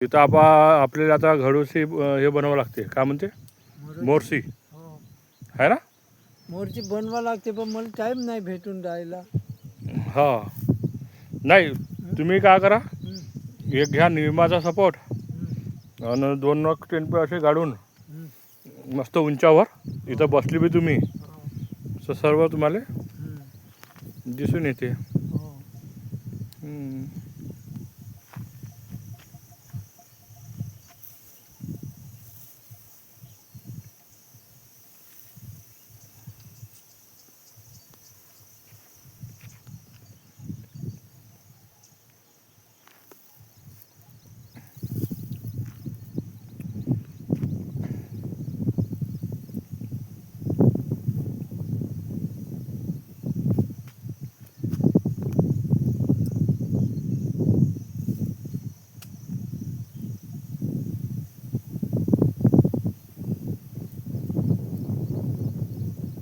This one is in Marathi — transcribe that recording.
तिथं आपल्याला आता घडूची हे बनवावं लागते, काय म्हणते, मोरसी हो आहे ना. मोरची बनवा लागते, पण मला टाईम नाही भेटून राहिला. हा नाही, तुम्ही काय करा, हं, एक घ्या निमाचा सपोर्ट हं, आणि 2 नग टेंपे असे गाडून हं, मस्त उंचावर इथं बसली बी तुम्ही, हो, सर्व तुम्हाला हं, दिसून येते. हो. हम्म.